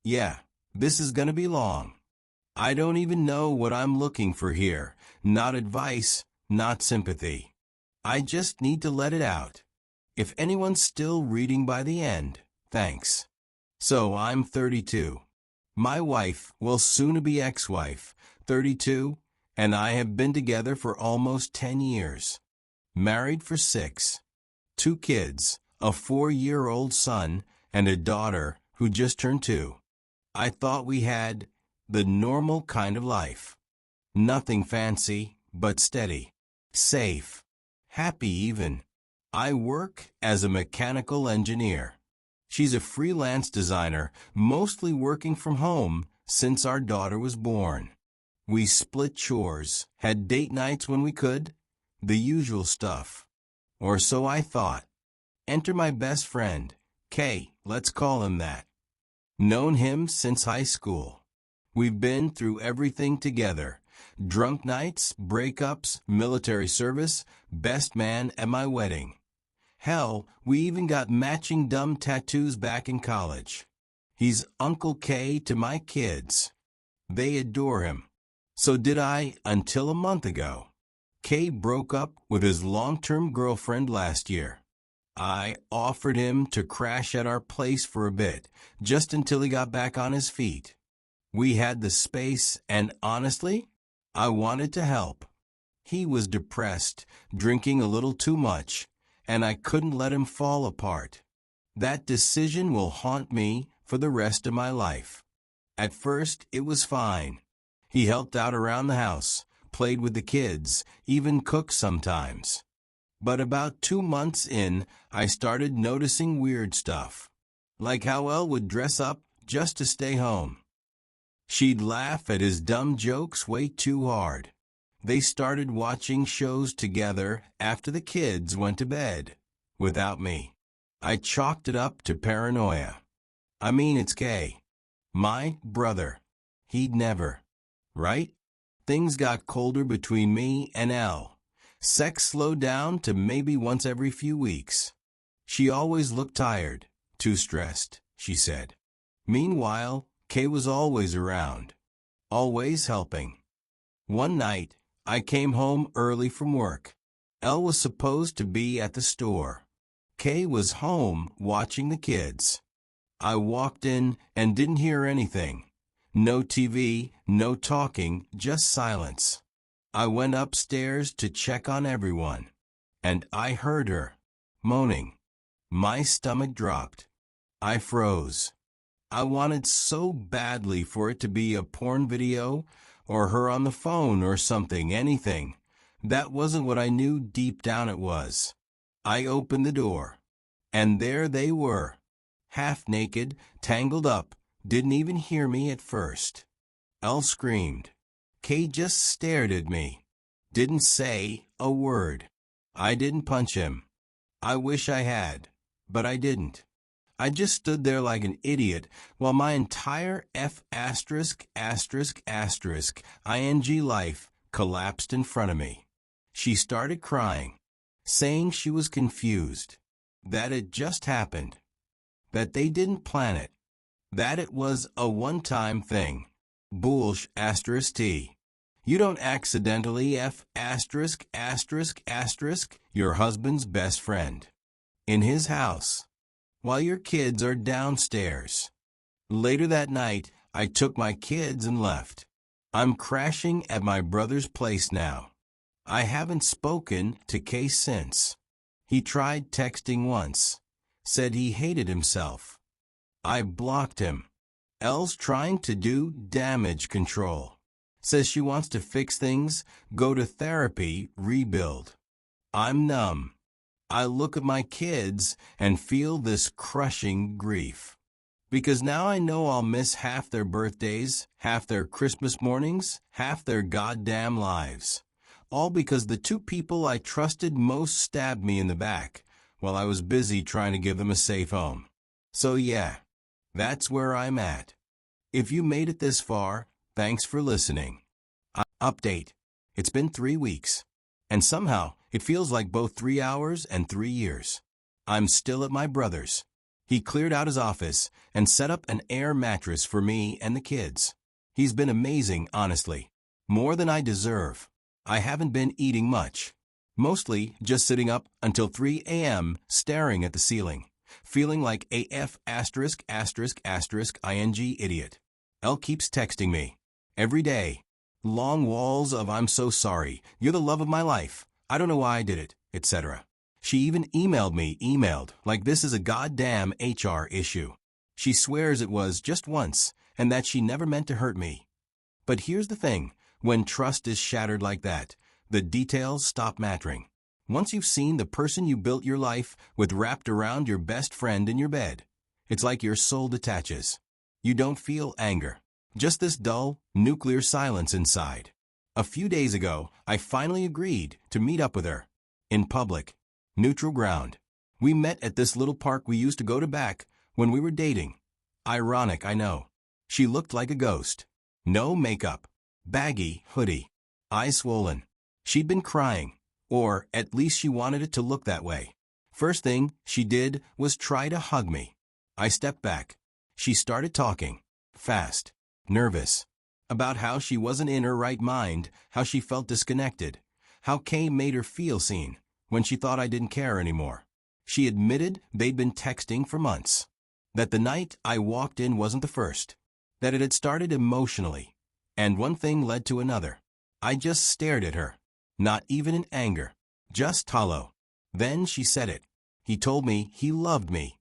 Yeah, this is gonna be long. I don't even know what I'm looking for here. Not advice, not sympathy. I just need to let it out. If anyone's still reading by the end, thanks. So I'm 32. My wife, well soon-to-be ex-wife, 32, and I have been together for almost 10 years. Married for 6. 2 kids, a 4-year-old son and a daughter who just turned 2. I thought we had the normal kind of life. Nothing fancy, but steady. Safe. Happy even. I work as a mechanical engineer. She's a freelance designer, mostly working from home since our daughter was born. We split chores, had date nights when we could, the usual stuff. Or so I thought. Enter my best friend, Kay, let's call him that. Known him since high school. We've been through everything together. Drunk nights, breakups, military service, best man at my wedding. Hell, we even got matching dumb tattoos back in college. He's Uncle K to my kids. They adore him. So did I until a month ago. K broke up with his long-term girlfriend last year. I offered him to crash at our place for a bit, just until he got back on his feet. We had the space, and honestly, I wanted to help. He was depressed, drinking a little too much, and I couldn't let him fall apart. That decision will haunt me for the rest of my life. At first, it was fine. He helped out around the house, played with the kids, even cooked sometimes. But about 2 months in, I started noticing weird stuff. Like how Elle would dress up just to stay home. She'd laugh at his dumb jokes way too hard. They started watching shows together after the kids went to bed, without me. I chalked it up to paranoia. I mean, it's Kay. My brother. He'd never. Right? Things got colder between me and Elle. Sex slowed down to maybe once every few weeks. She always looked tired, too stressed, she said. Meanwhile, Kay was always around. Always helping. One night, I came home early from work. Elle was supposed to be at the store. Kay was home watching the kids. I walked in and didn't hear anything. No TV, no talking, just silence. I went upstairs to check on everyone. And I heard her, moaning. My stomach dropped. I froze. I wanted so badly for it to be a porn video, or her on the phone or something, anything. That wasn't what I knew deep down it was. I opened the door. And there they were. Half naked, tangled up, didn't even hear me at first. Elle screamed. Kay just stared at me. Didn't say a word. I didn't punch him. I wish I had, but I didn't. I just stood there like an idiot while my entire ing life collapsed in front of me. She started crying, saying she was confused, that it just happened, that they didn't plan it, that it was a one-time thing. Bullsh *T. You don't accidentally your husband's best friend in his house while your kids are downstairs. Later that night, I took my kids and left. I'm crashing at my brother's place now. I haven't spoken to Kay since. He tried texting once. Said he hated himself. I blocked him. Elle's trying to do damage control. Says she wants to fix things, go to therapy, rebuild. I'm numb. I look at my kids and feel this crushing grief. Because now I know I'll miss half their birthdays, half their Christmas mornings, half their goddamn lives. All because the 2 people I trusted most stabbed me in the back while I was busy trying to give them a safe home. So yeah, that's where I'm at. If you made it this far, thanks for listening. Update. It's been 3 weeks. And somehow, it feels like both 3 hours and 3 years. I'm still at my brother's. He cleared out his office and set up an air mattress for me and the kids. He's been amazing, honestly. More than I deserve. I haven't been eating much. Mostly just sitting up until 3 a.m. staring at the ceiling, feeling like AF ****ing idiot. Elle keeps texting me. Every day. Long walls of "I'm so sorry, you're the love of my life, I don't know why I did it," etc. She even emailed like this is a goddamn HR issue. She swears it was just once and that she never meant to hurt me. But here's the thing, when trust is shattered like that, the details stop mattering. Once you've seen the person you built your life with wrapped around your best friend in your bed, it's like your soul detaches. You don't feel anger. Just this dull, nuclear silence inside. A few days ago, I finally agreed to meet up with her. In public. Neutral ground. We met at this little park we used to go to back when we were dating. Ironic, I know. She looked like a ghost. No makeup. Baggy hoodie. Eyes swollen. She'd been crying. Or, at least she wanted it to look that way. First thing she did was try to hug me. I stepped back. She started talking. Fast. Nervous. About how she wasn't in her right mind, how she felt disconnected, how Kay made her feel seen when she thought I didn't care anymore. She admitted they'd been texting for months. That the night I walked in wasn't the first. That it had started emotionally. And one thing led to another. I just stared at her. Not even in anger. Just hollow. Then she said it. He told me he loved me.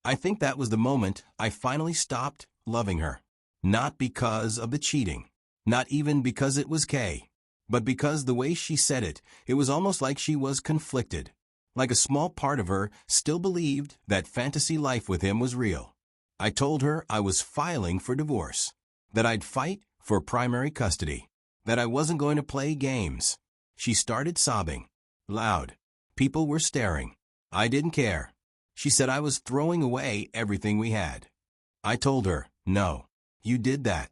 I think that was the moment I finally stopped loving her. Not because of the cheating. Not even because it was Kay. But because the way she said it, it was almost like she was conflicted. Like a small part of her still believed that fantasy life with him was real. I told her I was filing for divorce. That I'd fight for primary custody. That I wasn't going to play games. She started sobbing. Loud. People were staring. I didn't care. She said I was throwing away everything we had. I told her, no. You did that.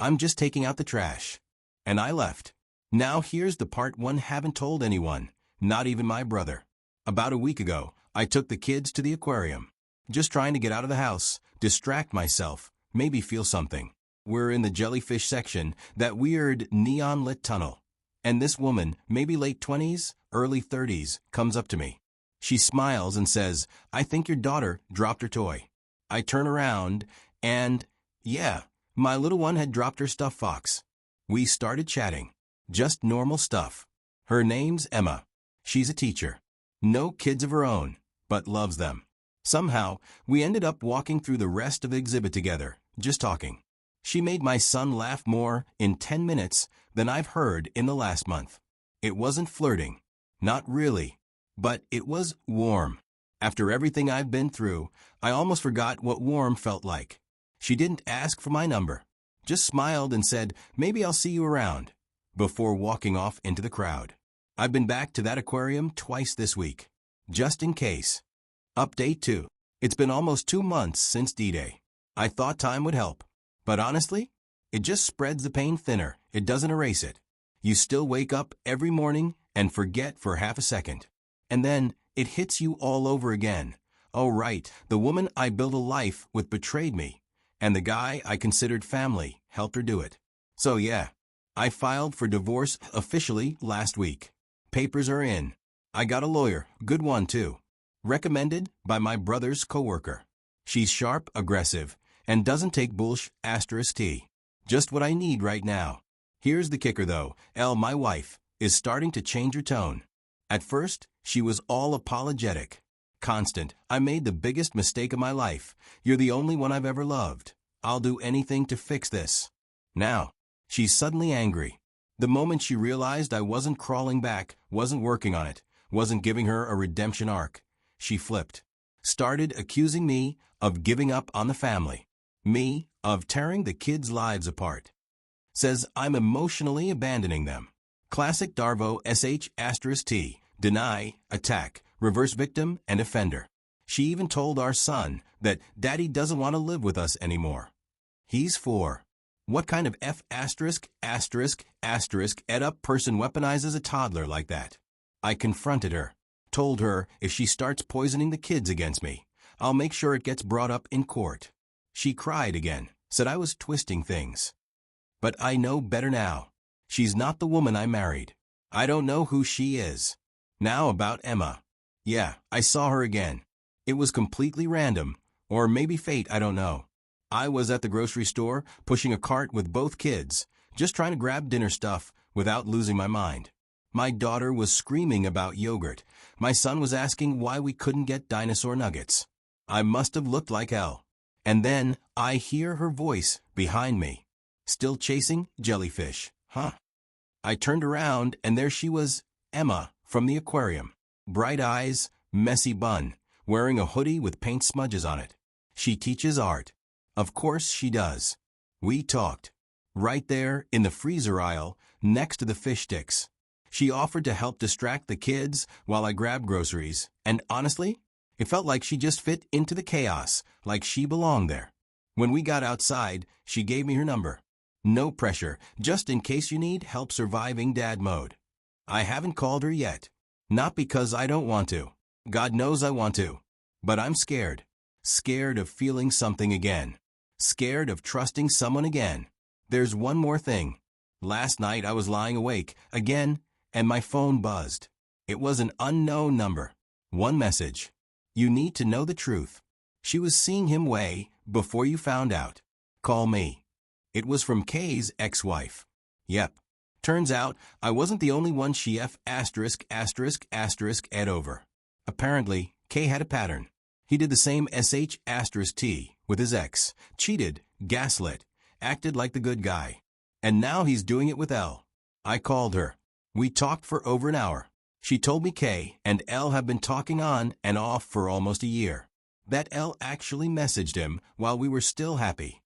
I'm just taking out the trash. And I left. Now here's the part one haven't told anyone, not even my brother. About a week ago, I took the kids to the aquarium. Just trying to get out of the house, distract myself, maybe feel something. We're in the jellyfish section, that weird neon-lit tunnel. And this woman, maybe late 20s, early 30s, comes up to me. She smiles and says, "I think your daughter dropped her toy." I turn around and... yeah, my little one had dropped her stuffed fox. We started chatting. Just normal stuff. Her name's Emma. She's a teacher. No kids of her own, but loves them. Somehow, we ended up walking through the rest of the exhibit together, just talking. She made my son laugh more in 10 minutes than I've heard in the last month. It wasn't flirting. Not really. But it was warm. After everything I've been through, I almost forgot what warm felt like. She didn't ask for my number, just smiled and said, "Maybe I'll see you around," before walking off into the crowd. I've been back to that aquarium twice this week, just in case. Update 2. It's been almost 2 months since D-Day. I thought time would help. But honestly, it just spreads the pain thinner. It doesn't erase it. You still wake up every morning and forget for half a second. And then it hits you all over again. Oh right, the woman I built a life with betrayed me. And the guy I considered family helped her do it. So yeah, I filed for divorce officially last week. Papers are in. I got a lawyer, good one too. Recommended by my brother's coworker. She's sharp, aggressive, and doesn't take bullsh**. Just what I need right now. Here's the kicker though, Elle, my wife, is starting to change her tone. At first, she was all apologetic. Constant, "I made the biggest mistake of my life. You're the only one I've ever loved. I'll do anything to fix this." Now, she's suddenly angry. The moment she realized I wasn't crawling back, wasn't working on it, wasn't giving her a redemption arc, she flipped. Started accusing me of giving up on the family. Me, of tearing the kids' lives apart. Says I'm emotionally abandoning them. Classic Darvo ***, deny, attack, reverse victim and offender. She even told our son that Daddy doesn't want to live with us anymore. He's 4. What kind of ***** ed-up person weaponizes a toddler like that? I confronted her. Told her if she starts poisoning the kids against me, I'll make sure it gets brought up in court. She cried again, said I was twisting things. But I know better now. She's not the woman I married. I don't know who she is. Now about Emma. Yeah, I saw her again. It was completely random, or maybe fate, I don't know. I was at the grocery store, pushing a cart with both kids, just trying to grab dinner stuff without losing my mind. My daughter was screaming about yogurt. My son was asking why we couldn't get dinosaur nuggets. I must have looked like hell. And then I hear her voice behind me. Still chasing jellyfish, huh? I turned around and there she was, Emma, from the aquarium. Bright eyes, messy bun, wearing a hoodie with paint smudges on it. She teaches art. Of course she does. We talked. Right there in the freezer aisle, next to the fish sticks. She offered to help distract the kids while I grabbed groceries, and honestly, it felt like she just fit into the chaos, like she belonged there. When we got outside, she gave me her number. No pressure, just in case you need help surviving dad mode. I haven't called her yet. Not because I don't want to. God knows I want to. But I'm scared. Scared of feeling something again. Scared of trusting someone again. There's one more thing. Last night I was lying awake, again, and my phone buzzed. It was an unknown number. One message. You need to know the truth. She was seeing him way before you found out. Call me. It was from Kay's ex-wife. Yep. Turns out I wasn't the only one she ed over. Apparently, Kay had a pattern. He did the same sh*t with his ex, cheated, gaslit, acted like the good guy. And now he's doing it with L. I called her. We talked for over an hour. She told me Kay and L have been talking on and off for almost a year. That L actually messaged him while we were still happy.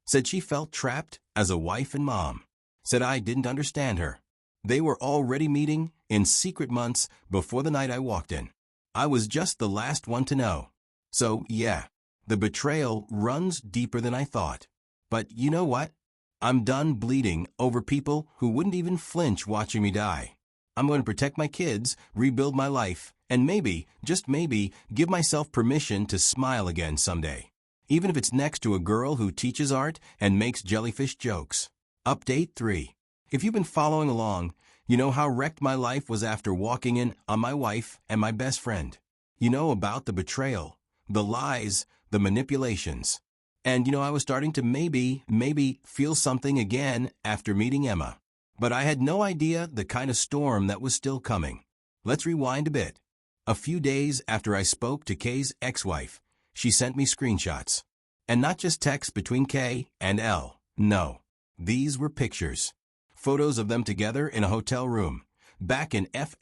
Said she felt trapped as a wife and mom. Said I didn't understand her. They were already meeting in secret months before the night I walked in. I was just the last one to know. So, yeah, the betrayal runs deeper than I thought. But you know what? I'm done bleeding over people who wouldn't even flinch watching me die. I'm going to protect my kids, rebuild my life, and maybe, just maybe, give myself permission to smile again someday. Even if it's next to a girl who teaches art and makes jellyfish jokes. Update 3. If you've been following along, you know how wrecked my life was after walking in on my wife and my best friend. You know about the betrayal, the lies, the manipulations. And I was starting to maybe feel something again after meeting Emma. But I had no idea the kind of storm that was still coming. Let's rewind a bit. A few days after I spoke to Kay's ex-wife, she sent me screenshots. And not just texts between Kay and L. No. These were pictures. Photos of them together in a hotel room. Back in ing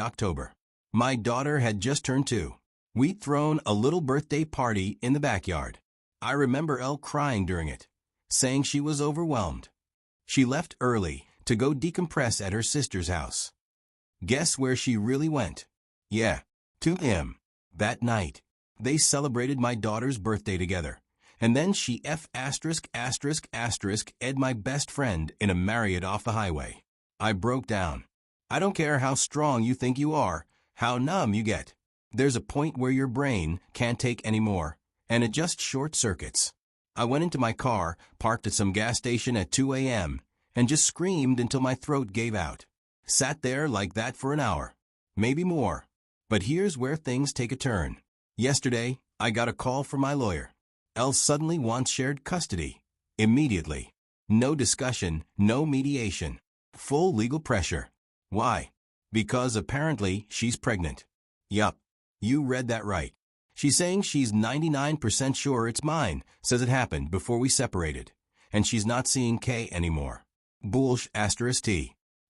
October. My daughter had just turned 2. We'd thrown a little birthday party in the backyard. I remember Elle crying during it, saying she was overwhelmed. She left early to go decompress at her sister's house. Guess where she really went? Yeah, to him. That night, they celebrated my daughter's birthday together. And then she ed my best friend in a Marriott off the highway. I broke down. I don't care how strong you think you are, how numb you get. There's a point where your brain can't take any more, and it just short circuits. I went into my car, parked at some gas station at 2 a.m., and just screamed until my throat gave out. Sat there like that for an hour, maybe more. But here's where things take a turn. Yesterday, I got a call from my lawyer. Elle suddenly wants shared custody. Immediately. No discussion, no mediation. Full legal pressure. Why? Because apparently she's pregnant. Yup. You read that right. She's saying she's 99% sure it's mine, says it happened before we separated. And she's not seeing Kay anymore. Bullsh**.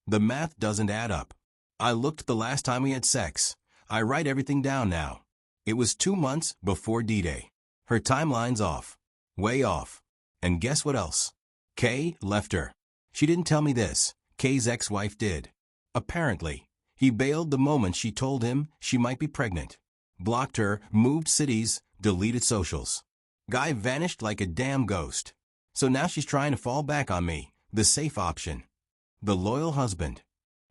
The math doesn't add up. I looked the last time we had sex. I write everything down now. It was 2 months before D-Day. Her timeline's off. Way off. And guess what else? Kay left her. She didn't tell me this. Kay's ex-wife did. Apparently, he bailed the moment she told him she might be pregnant. Blocked her, moved cities, deleted socials. Guy vanished like a damn ghost. So now she's trying to fall back on me, the safe option. The loyal husband.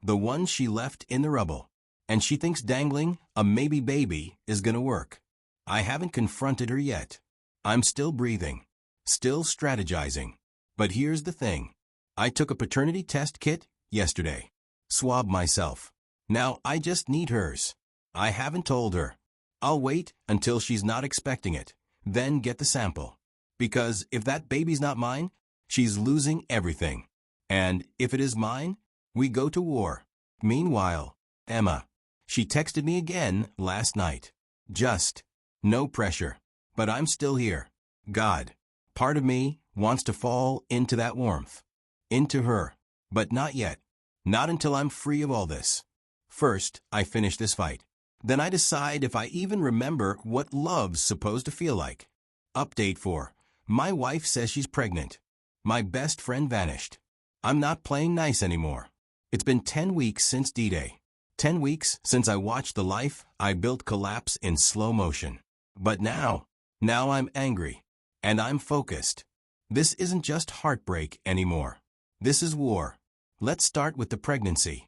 The one she left in the rubble. And she thinks dangling a maybe baby is gonna work. I haven't confronted her yet. I'm still breathing, still strategizing. But here's the thing. I took a paternity test kit yesterday. Swabbed myself. Now I just need hers. I haven't told her. I'll wait until she's not expecting it, then get the sample. Because if that baby's not mine, she's losing everything. And if it is mine, we go to war. Meanwhile, Emma. She texted me again last night. Just, no pressure. But I'm still here. God. Part of me wants to fall into that warmth. Into her. But not yet. Not until I'm free of all this. First, I finish this fight. Then I decide if I even remember what love's supposed to feel like. Update 4. My wife says she's pregnant. My best friend vanished. I'm not playing nice anymore. It's been 10 weeks since D-Day. 10 weeks since I watched the life I built collapse in slow motion. But now I'm angry. And I'm focused. This isn't just heartbreak anymore. This is war. Let's start with the pregnancy.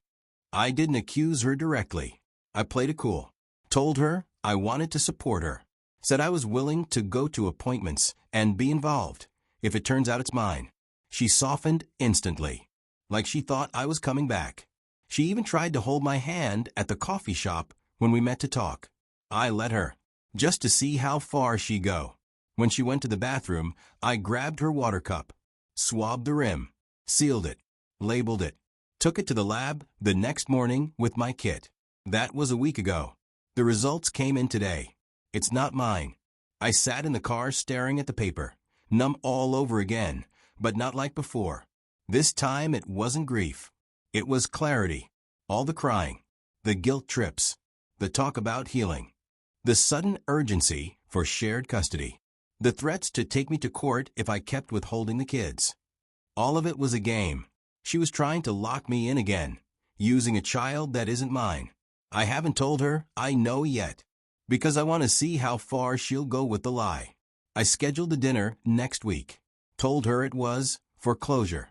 I didn't accuse her directly. I played it cool. Told her I wanted to support her. Said I was willing to go to appointments and be involved if it turns out it's mine. She softened instantly, like she thought I was coming back. She even tried to hold my hand at the coffee shop when we met to talk. I let her, just to see how far she'd go. When she went to the bathroom, I grabbed her water cup, swabbed the rim, sealed it, labeled it, took it to the lab the next morning with my kit. That was a week ago. The results came in today. It's not mine. I sat in the car staring at the paper, numb all over again, but not like before. This time it wasn't grief. It was clarity. All the crying, the guilt trips, the talk about healing, the sudden urgency for shared custody, the threats to take me to court if I kept withholding the kids. All of it was a game. She was trying to lock me in again, using a child that isn't mine. I haven't told her I know yet, because I want to see how far she'll go with the lie. I scheduled the dinner next week. Told her it was for closure.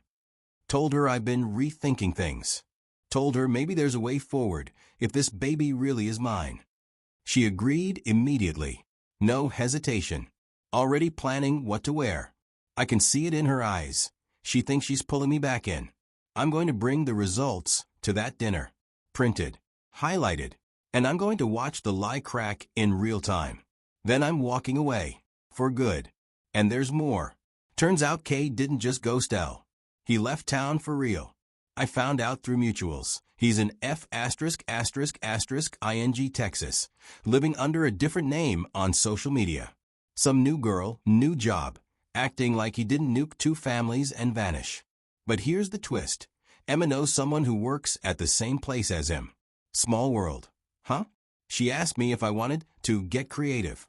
Told her I've been rethinking things. Told her maybe there's a way forward if this baby really is mine. She agreed immediately. No hesitation. Already planning what to wear. I can see it in her eyes. She thinks she's pulling me back in. I'm going to bring the results to that dinner. Printed. Highlighted. And I'm going to watch the lie crack in real time. Then I'm walking away. For good. And there's more. Turns out Kay didn't just ghost Elle. He left town for real. I found out through mutuals. He's in F*****ing Texas, living under a different name on social media. Some new girl, new job, acting like he didn't nuke 2 families and vanish. But here's the twist. Emma knows someone who works at the same place as him. Small world. Huh? She asked me if I wanted to get creative.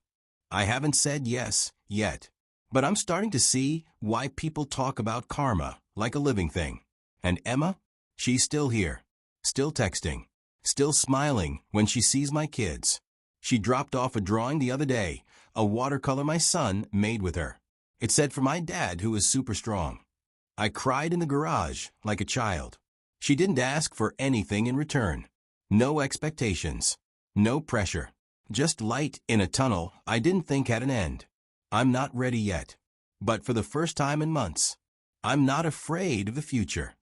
I haven't said yes yet. But I'm starting to see why people talk about karma like a living thing. And Emma? She's still here. Still texting. Still smiling when she sees my kids. She dropped off a drawing the other day, a watercolor my son made with her. It said for my dad who is super strong. I cried in the garage like a child. She didn't ask for anything in return. No expectations. No pressure. Just light in a tunnel I didn't think had an end. I'm not ready yet. But for the first time in months, I'm not afraid of the future.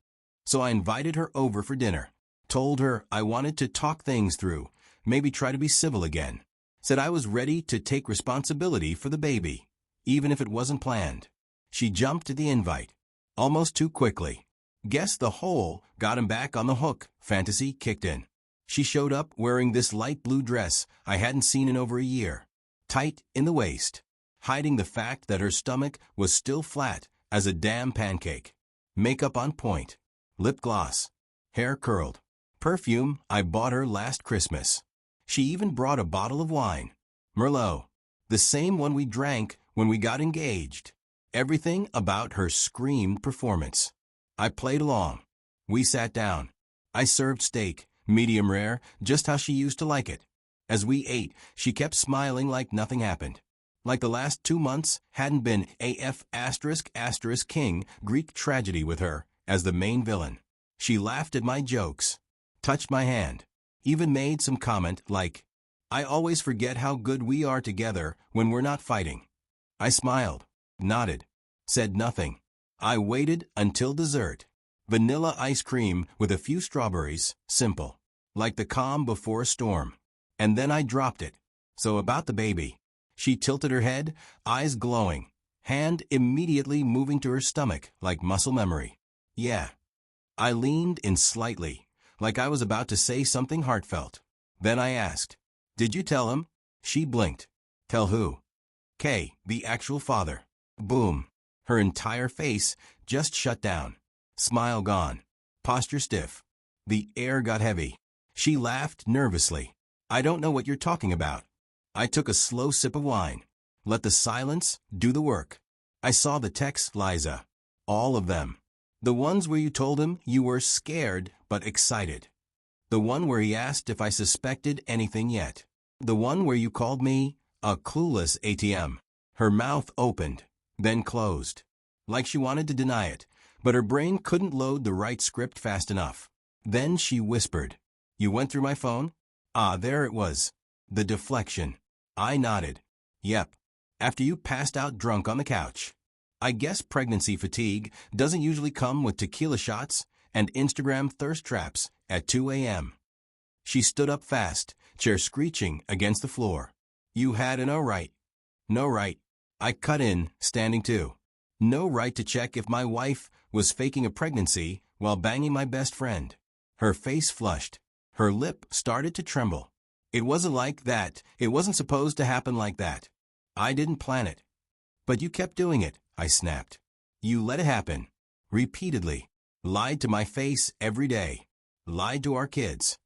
So I invited her over for dinner. Told her I wanted to talk things through, maybe try to be civil again. Said I was ready to take responsibility for the baby, even if it wasn't planned. She jumped at the invite. Almost too quickly. Guess the whole got him back on the hook fantasy kicked in. She showed up wearing this light blue dress I hadn't seen in over a year. Tight in the waist, hiding the fact that her stomach was still flat as a damn pancake. Makeup on point. Lip gloss. Hair curled. Perfume I bought her last Christmas. She even brought a bottle of wine. Merlot. The same one we drank when we got engaged. Everything about her screamed performance. I played along. We sat down. I served steak, medium rare, just how she used to like it. As we ate, she kept smiling like nothing happened. Like the last 2 months hadn't been ****King Greek tragedy with her as the main villain. She laughed at my jokes. Touched my hand. Even made some comment like, "I always forget how good we are together when we're not fighting." I smiled, nodded, said nothing. I waited until dessert. Vanilla ice cream with a few strawberries, simple, like the calm before a storm. And then I dropped it. "So about the baby." She tilted her head, eyes glowing, hand immediately moving to her stomach like muscle memory. "Yeah." I leaned in slightly, like I was about to say something heartfelt. Then I asked, "Did you tell him?" She blinked. "Tell who?" "Kay, the actual father." Boom. Her entire face just shut down. Smile gone. Posture stiff. The air got heavy. She laughed nervously. "I don't know what you're talking about." I took a slow sip of wine. Let the silence do the work. I saw the texts, Liza. All of them. The ones where you told him you were scared but excited. The one where he asked if I suspected anything yet. The one where you called me a clueless ATM. Her mouth opened, then closed. Like she wanted to deny it, but her brain couldn't load the right script fast enough. Then she whispered, "You went through my phone?" Ah, there it was. The deflection. I nodded. "Yep. After you passed out drunk on the couch." I guess pregnancy fatigue doesn't usually come with tequila shots and Instagram thirst traps at 2 a.m. She stood up fast, chair screeching against the floor. "You had no right." "No right." I cut in, standing too. "No right to check if my wife was faking a pregnancy while banging my best friend." Her face flushed. Her lip started to tremble. "It wasn't like that. It wasn't supposed to happen like that. I didn't plan it." "But you kept doing it," I snapped. "You let it happen. Repeatedly. Lied to my face every day. Lied to our kids."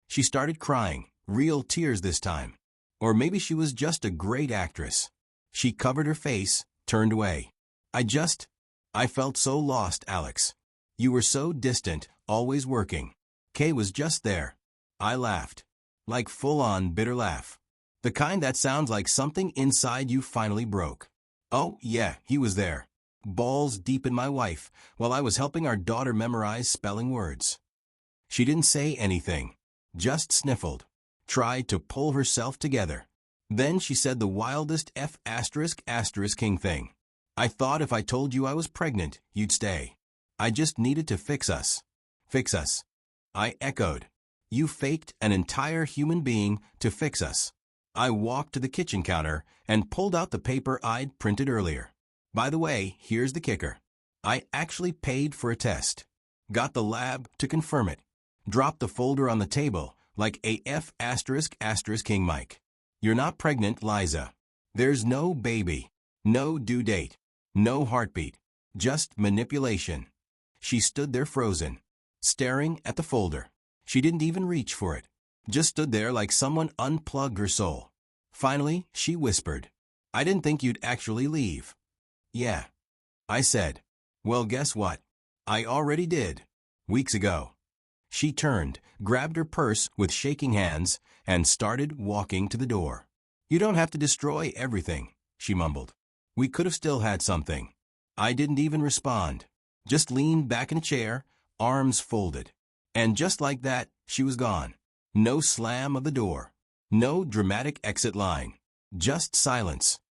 She started crying, real tears this time. Or maybe she was just a great actress. She covered her face, turned away. I felt so lost, Alex. You were so distant, always working. Kay was just there." I laughed. Like full-on bitter laugh. The kind that sounds like something inside you finally broke. "Oh, yeah, he was there. Balls deep in my wife, while I was helping our daughter memorize spelling words." She didn't say anything. Just sniffled. Tried to pull herself together. Then she said the wildest F***ing thing. "I thought if I told you I was pregnant, you'd stay. I just needed to fix us." "Fix us?" I echoed. "You faked an entire human being to fix us." I walked to the kitchen counter and pulled out the paper I'd printed earlier. "By the way, here's the kicker. I actually paid for a test. Got the lab to confirm it." Dropped the folder on the table like a F***ing Mike. "You're not pregnant, Liza. There's no baby. No due date. No heartbeat. Just manipulation." She stood there frozen, staring at the folder. She didn't even reach for it. Just stood there like someone unplugged her soul. Finally, she whispered, "I didn't think you'd actually leave." "Yeah." I said. "Well, guess what? I already did. Weeks ago." She turned, grabbed her purse with shaking hands, and started walking to the door. "You don't have to destroy everything," she mumbled. "We could have still had something." I didn't even respond. Just leaned back in a chair, arms folded. And just like that, she was gone. No slam of the door. No dramatic exit line. Just silence.